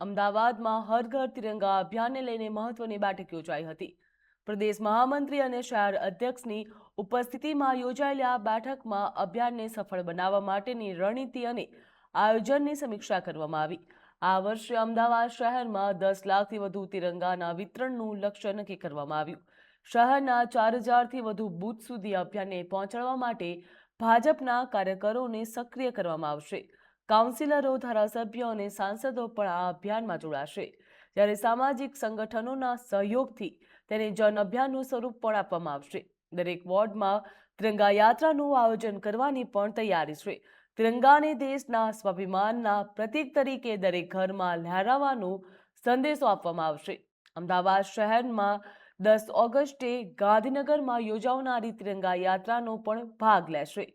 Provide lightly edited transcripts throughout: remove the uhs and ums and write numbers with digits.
અમદાવાદમાં હર ઘર તિરંગા અભિયાનને લઈને મહત્વની બેઠક યોજાઈ હતી। પ્રદેશ મહામંત્રી અને શહેર અધ્યક્ષની ઉપસ્થિતિમાં યોજાયેલી આ બેઠકમાં અભિયાનને સફળ બનાવવા માટેની રણનીતિ અને આયોજનની સમીક્ષા કરવામાં આવી। આ વર્ષે અમદાવાદ શહેરમાં 10 લાખથી વધુ તિરંગાના વિતરણનું લક્ષ્ય નક્કી કરવામાં આવ્યું। શહેરના 4000થી વધુ બૂથ સુધી અભિયાનને પહોંચાડવા માટે ભાજપના કાર્યકરોને સક્રિય કરવામાં આવશે। કાઉન્સિલરો, ધારાસભ્યો અને સાંસદો પણ આ અભિયાનમાં જોડાશે, જ્યારે સામાજિક સંગઠનોના સહયોગથી તેને જન અભિયાનનું સ્વરૂપ પણ આપવામાં આવશે। દરેક વોર્ડમાં તિરંગા યાત્રાનું આયોજન કરવાની પણ તૈયારી છે। તિરંગાને દેશના સ્વાભિમાનના પ્રતીક તરીકે દરેક ઘરમાં લહેરાવવાનો સંદેશો આપવામાં આવશે। અમદાવાદ શહેરમાં 10 ઓગસ્ટે ગાંધીનગરમાં યોજાનારી તિરંગા યાત્રાનો પણ ભાગ લેશે,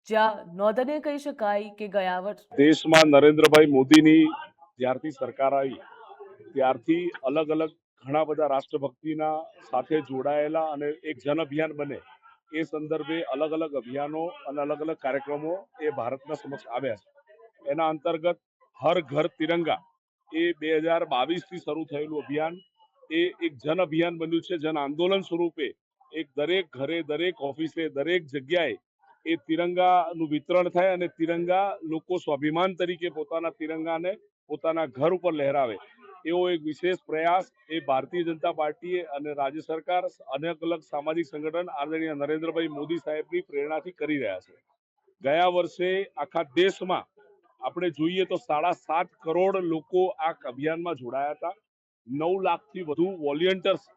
જ્યાં નોંધને કહી શકાય કે ગયા વર્ષ દેશમાં નરેન્દ્રભાઈ મોદીની જ્યારથી સરકાર આવી ત્યારથી અલગ અલગ ઘણા બધા રાષ્ટ્રભક્તિના સાથે જોડાયેલા અને એક જન અભિયાન બને એ સંદર્ભે અલગ અલગ અભિયાનો અને અલગ અલગ કાર્યક્રમો એ ભારતના સમક્ષ આવ્યા છે। એના અંતર્ગત હર ઘર તિરંગા એ 2022થી શરૂ થયેલું અભિયાન એ એક જન અભિયાન બન્યું છે। જન આંદોલન સ્વરૂપે એક દરેક ઘરે, દરેક ઓફિસે, દરેક જગ્યાએ એ તિરંગાનું વિતરણ થાય અને તિરંગા લોકો સ્વાભિમાન તરીકે પોતાના તિરંગાને પોતાના ઘર ઉપર લહેરાવે એવો એક વિશેષ પ્રયાસ એ ભારતીય જનતા પાર્ટીએ અને રાજ્ય સરકાર અનેક અલગ સામાજિક સંગઠન આદરણીય નરેન્દ્રભાઈ મોદી સાહેબની પ્રેરણાથી કરી રહ્યા છે। ગયા વર્ષે આખા દેશમાં આપણે જોઈએ તો 7.5 કરોડ લોકો આ અભિયાનમાં જોડાયા હતા। 9 લાખથી વધુ વોલેન્ટિયર્સ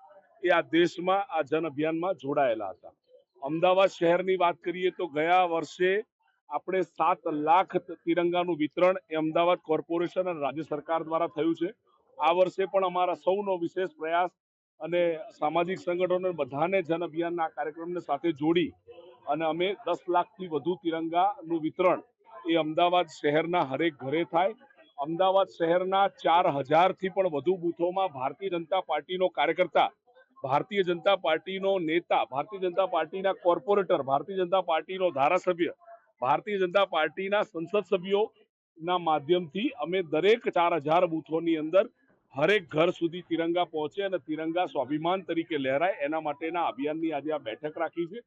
એ આ દેશમાં આ જન અભિયાનમાં જોડાયેલા હતા। અમદાવાદ શહેરની વાત કરીએ તો ગયા વર્ષે આપણે 7 લાખ તિરંગાનું વિતરણ એ અમદાવાદ કોર્પોરેશન અને રાજ્ય સરકાર દ્વારા થયું છે। આ વર્ષે પણ અમારા સૌનો વિશેષ પ્રયાસ અને સામાજિક સંગઠનો બધાને જન અભિયાનના કાર્યક્રમને સાથે જોડી અને અમે 10 લાખથી વધુ તિરંગાનું વિતરણ એ અમદાવાદ શહેરના હરેક ઘરે થાય। અમદાવાદ શહેરના 4000થી પણ વધુ બૂથોમાં ભારતીય જનતા પાર્ટીનો કાર્યકર્તા, ભારતીય જનતા પાર્ટીનો નેતા, ભારતીય જનતા પાર્ટીના કોર્પોરેટર, ભારતીય જનતા પાર્ટીનો ધારાસભ્ય, ભારતીય જનતા પાર્ટીના સંસદ સભ્યોના માધ્યમથી અમે દરેક 4000 બૂથોની અંદર હરેક ઘર સુધી તિરંગા પહોંચે અને તિરંગા સ્વાભિમાન તરીકે લહેરાય એના માટેના અભિયાનની આજે આ બેઠક રાખી છે।